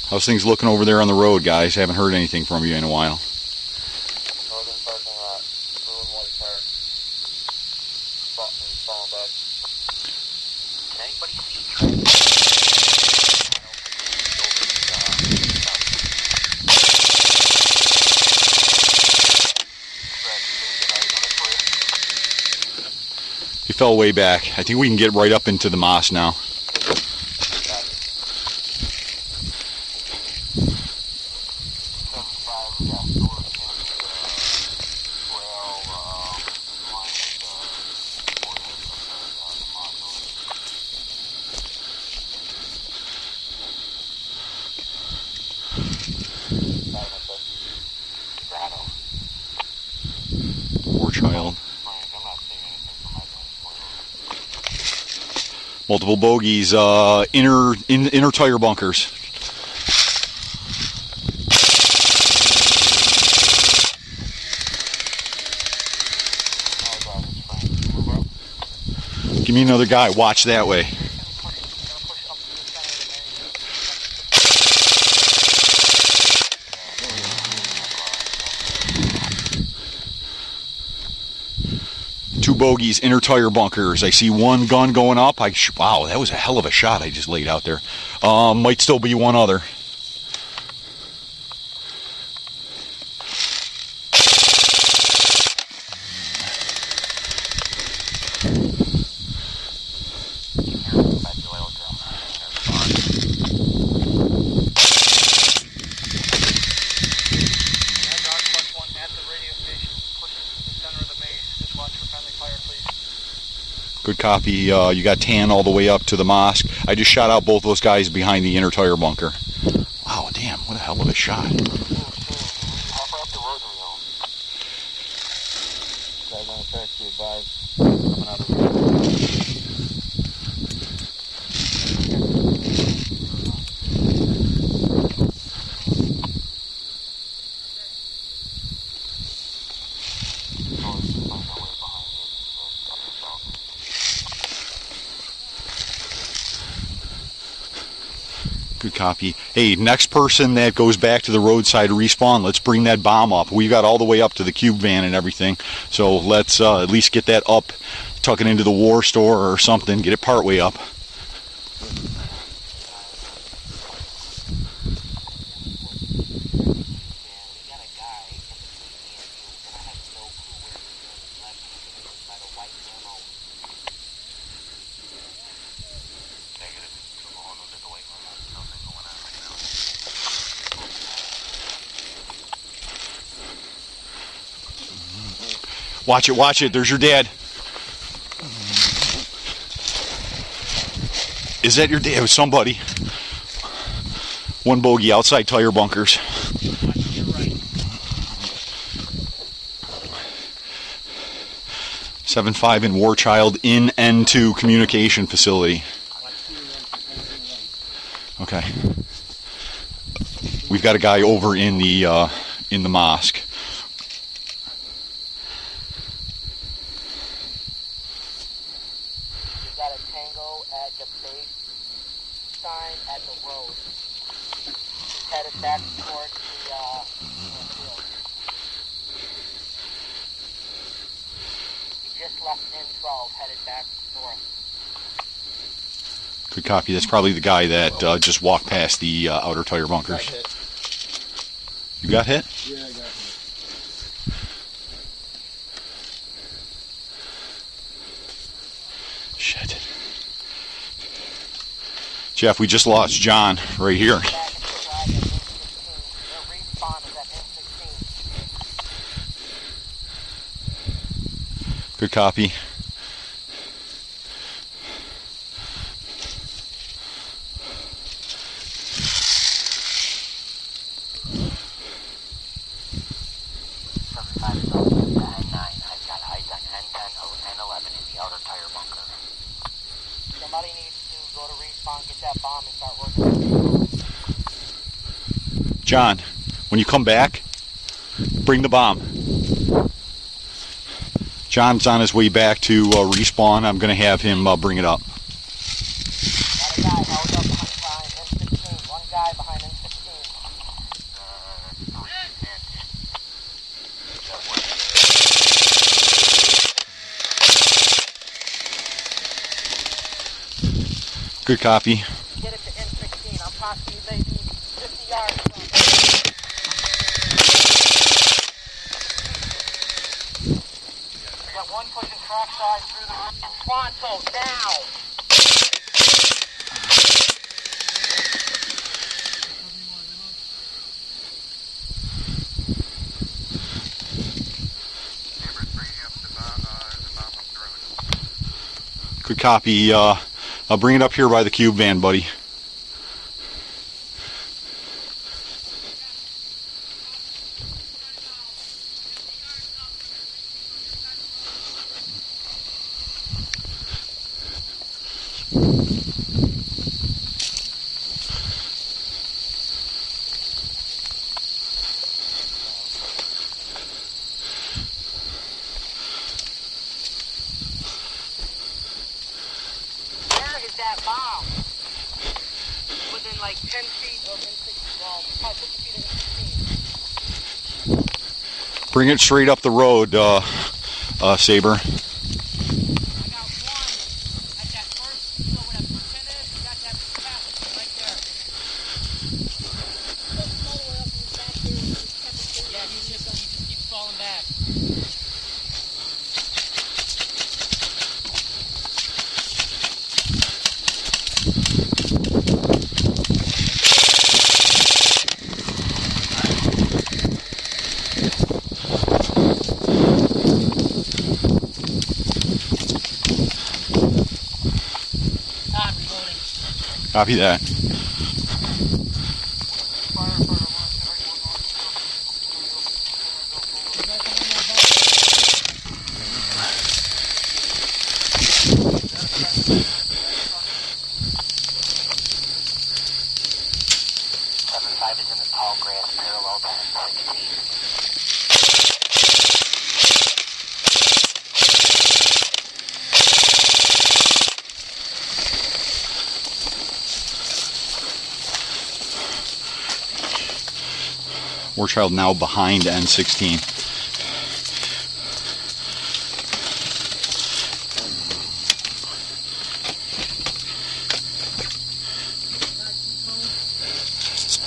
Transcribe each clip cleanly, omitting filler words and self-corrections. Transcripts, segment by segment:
How's things looking over there on the road, guys? Haven't heard anything from you in a while. Northern parking lot, blue and white car. Falling back. Can anybody see He fell way back. I think we can get right up into the moss now. Poor child. Multiple bogeys, inner tire bunkers. Give me another guy. Watch that way. Two bogeys, inner tire bunkers. I see one gun going up. Wow, that was a hell of a shot I just laid out there. Might still be one other. Good copy. You got tan all the way up to the mosque. I just shot out both those guys behind the inner tire bunker. Wow, damn, what a hell of a shot. How far up the road are we on? Guys on the track to advise. Coming out of the road. Good copy. Hey, next person that goes back to the roadside to respawn, let's bring that bomb up. We got all the way up to the cube van and everything, so let's at least get that up, tuck it into the war store or something, get it part way up. Watch it, there's your dad. Is that your dad? It was somebody. One bogey outside tire bunkers. 7-5 in War Child in N2 communication facility. Okay. We've got a guy over in the mosque. At the base sign at the road. He's headed back towards the field. He just left N12, headed back north. Good copy. That's probably the guy that just walked past the outer tire bunkers. You got hit? Yeah, I got hit. Shit. Jeff, we just lost John right here. Good copy. Somebody needs to go to respawn, get that bomb, and start working. John, when you come back, bring the bomb. John's on his way back to respawn. I'm going to have him bring it up. Got a guy held up behind N16. One guy behind N16. Good copy. Get it to N16. I'm possibly maybe 50 yards from. We got one pushing trackside through the roof. Squanto, now! Good copy. I'll bring it up here by the cube van, buddy. That bomb within like 10 feet of N16, well, probably 50 feet of N16. Bring it straight up the road, Saber. I got one at that first, you know where that percent is? You got that path right there. Yeah, he just keeps falling back. Copy that. War Child now behind N16.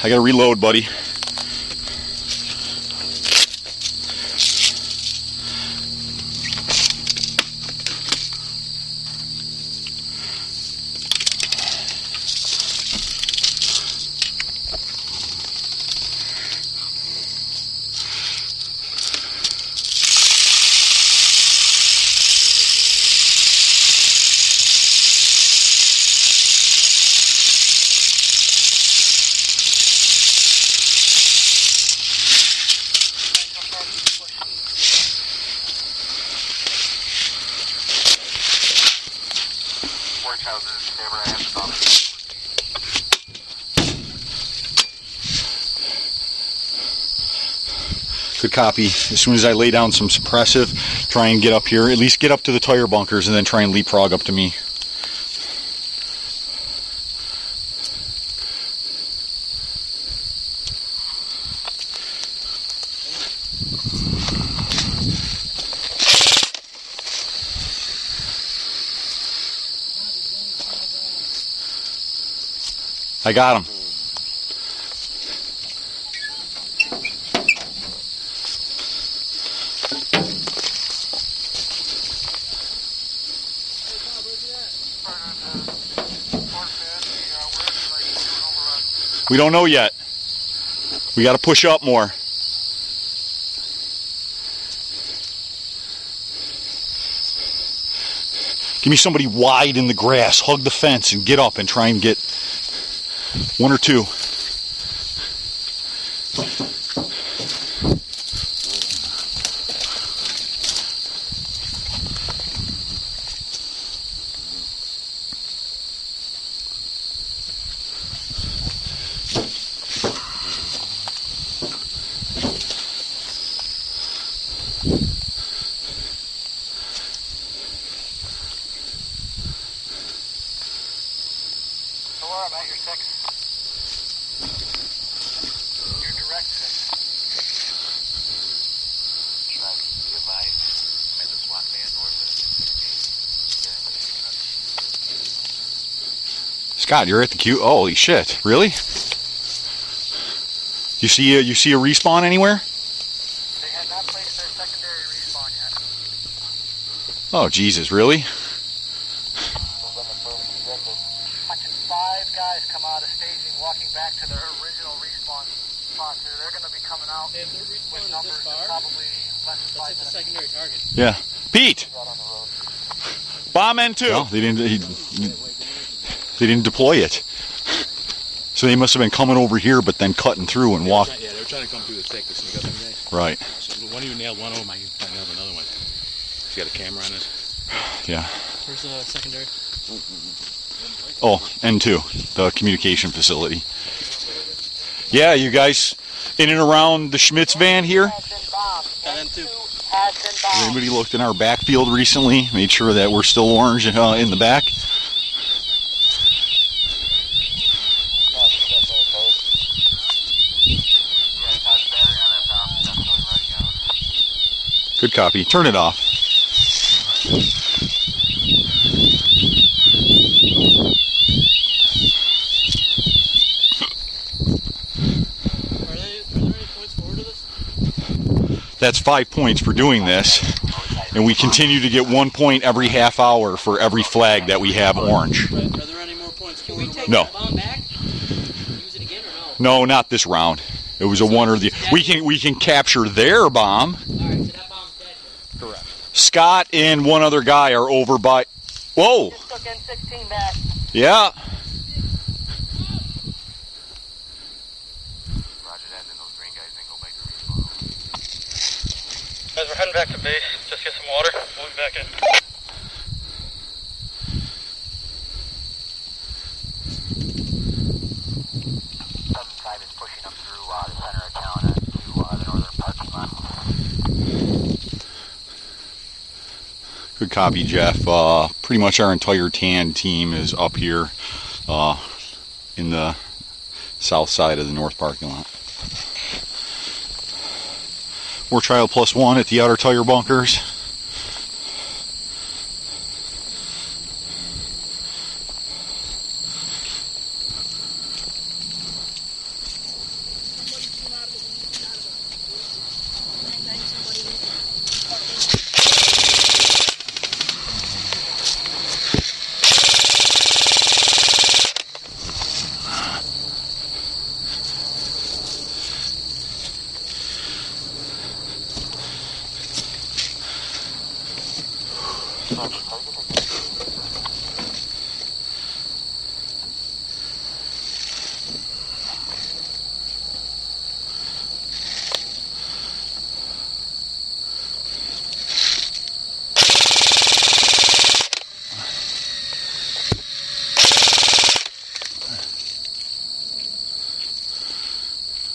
I gotta reload, buddy. Good copy. As soon as I lay down some suppressive, try and get up here, at least get up to the tire bunkers, and then try and leapfrog up to me. I got him. We don't know yet. We got to push up more. Give me somebody wide in the grass. Hug the fence and get up and try and get one or two. About your six. Your direct six. Try to revive. Made the SWAT van north of Scott, you're at the queue. Holy shit! Really? You see a respawn anywhere? They have not placed their secondary respawn yet. Oh Jesus! Really? Watching 5 guys come out of staging, walking back to their original respawn spots. They're going to be coming out with numbers probably less than 5 minutes. Secondary target. Yeah. Pete. Bomb N2. No, they didn't deploy it. So they must have been coming over here, but then cutting through and walking. Yeah, they were trying to come through the thick to sneak up on you guys. Right. So one of you nailed one of them, I nailed another one. You got a camera on it? Yeah. Where's the secondary? Oh, N2, the communication facility. Yeah, you guys in and around the Schmitz van here? N2. Has anybody looked in our backfield recently? Made sure that we're still orange in the back? Good copy. Turn it off. Are there any points forward to this? That's 5 points for doing this. And we continue to get 1 point every half hour for every flag that we have orange. Right. Are there any more points forward? Can we take that bomb back? Use it again or no? No, not this round. It was a one or the. We can capture their bomb. Alright, so that bomb's dead. Correct. Scott and one other guy are over by. Whoa! Just took N16 back. Yeah. Roger that, then those green guys then go back to respawn. Guys, we're heading back to base. Just get some water. We'll be back in. Is pushing up through the center of town and to the northern parking lot. Good copy, Jeff. Pretty much our entire TAN team is up here in the south side of the north parking lot. More trial +1 at the outer tire bunkers.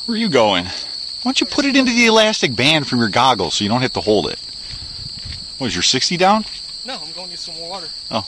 Where are you going? Why don't you put it into the elastic band from your goggles so you don't have to hold it? What, is your 60 down? No, I'm going to get some more water. Oh.